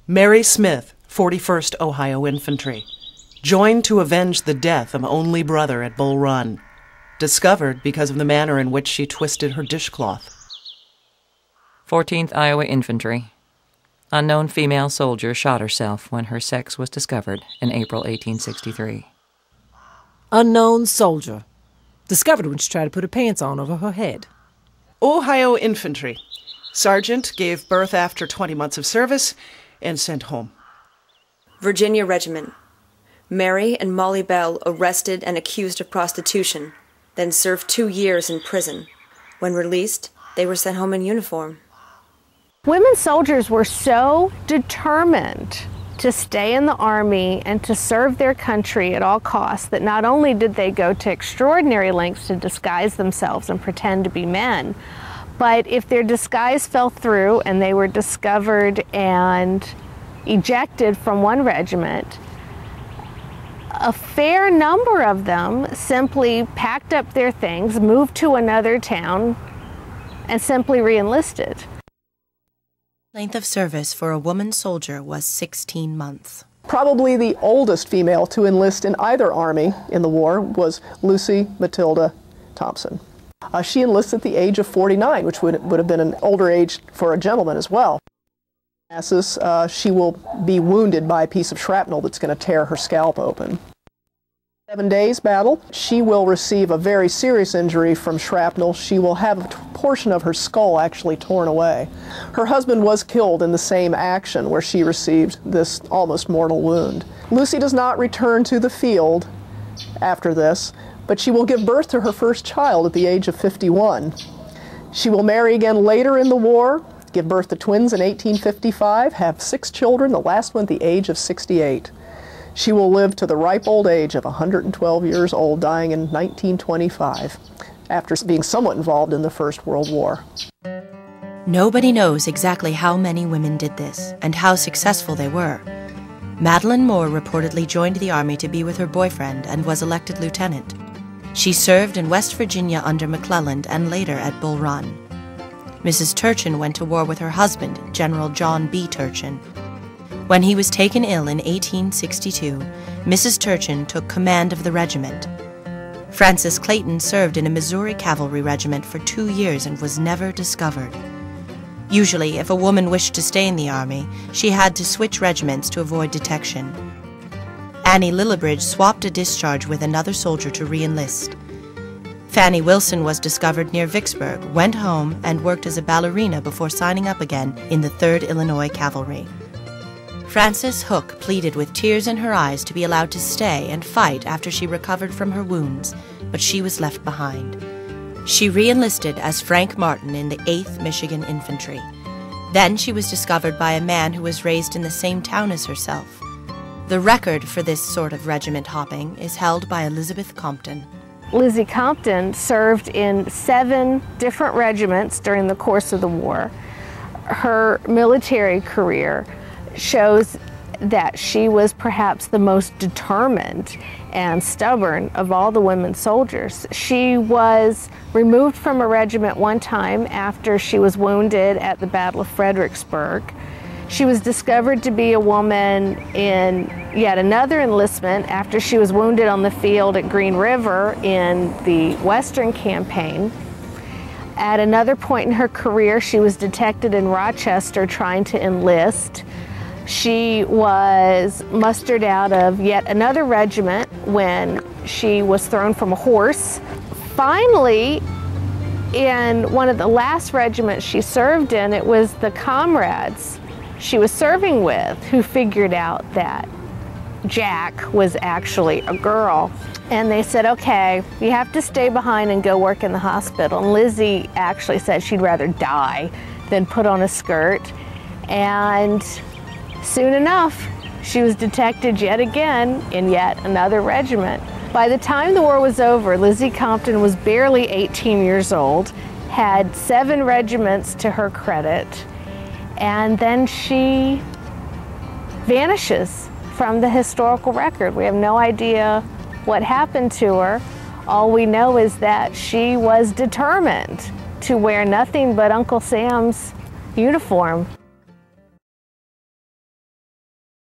Mary Smith, 41st Ohio Infantry, joined to avenge the death of only brother at Bull Run, discovered because of the manner in which she twisted her dishcloth. 14th Iowa Infantry. Unknown female soldier shot herself when her sex was discovered in April 1863. Unknown soldier. Discovered when she tried to put her pants on over her head. Ohio Infantry. Sergeant gave birth after 20 months of service and sent home. Virginia Regiment. Mary and Molly Bell arrested and accused of prostitution, then served 2 years in prison. When released, they were sent home in uniform. Women soldiers were so determined to stay in the Army and to serve their country at all costs that not only did they go to extraordinary lengths to disguise themselves and pretend to be men, but if their disguise fell through and they were discovered and ejected from one regiment, a fair number of them simply packed up their things, moved to another town, and simply re-enlisted. Length of service for a woman soldier was 16 months. Probably the oldest female to enlist in either army in the war was Lucy Matilda Thompson. She enlisted at the age of 49, which would have been an older age for a gentleman as well. She will be wounded by a piece of shrapnel that's going to tear her scalp open. 7 days battle, she will receive a very serious injury from shrapnel. She will have a portion of her skull actually torn away. Her husband was killed in the same action where she received this almost mortal wound. Lucy does not return to the field after this, but she will give birth to her first child at the age of 51. She will marry again later in the war, give birth to twins in 1855, have 6 children, the last one at the age of 68. She will live to the ripe old age of 112 years old, dying in 1925, after being somewhat involved in the First World War. Nobody knows exactly how many women did this, and how successful they were. Madeline Moore reportedly joined the Army to be with her boyfriend and was elected lieutenant. She served in West Virginia under McClellan and later at Bull Run. Mrs. Turchin went to war with her husband, General John B. Turchin. When he was taken ill in 1862, Mrs. Turchin took command of the regiment. Frances Clayton served in a Missouri cavalry regiment for 2 years and was never discovered. Usually, if a woman wished to stay in the Army, she had to switch regiments to avoid detection. Annie Lillibridge swapped a discharge with another soldier to re-enlist. Fannie Wilson was discovered near Vicksburg, went home, and worked as a ballerina before signing up again in the 3rd Illinois Cavalry. Frances Hook pleaded with tears in her eyes to be allowed to stay and fight after she recovered from her wounds, but she was left behind. She re-enlisted as Frank Martin in the 8th Michigan Infantry. Then she was discovered by a man who was raised in the same town as herself. The record for this sort of regiment hopping is held by Elizabeth Compton. Lizzie Compton served in 7 different regiments during the course of the war. Her military career shows that she was perhaps the most determined and stubborn of all the women soldiers. She was removed from a regiment one time after she was wounded at the Battle of Fredericksburg. She was discovered to be a woman in yet another enlistment after she was wounded on the field at Green River in the Western Campaign. At another point in her career, she was detected in Rochester trying to enlist. She was mustered out of yet another regiment when she was thrown from a horse. Finally, in one of the last regiments she served in, it was the comrades she was serving with who figured out that Jack was actually a girl. And they said, okay, you have to stay behind and go work in the hospital. And Lizzie actually said she'd rather die than put on a skirt. And soon enough, she was detected yet again in yet another regiment. By the time the war was over, Lizzie Compton was barely 18 years old, had 7 regiments to her credit, and then she vanishes from the historical record. We have no idea what happened to her. All we know is that she was determined to wear nothing but Uncle Sam's uniform.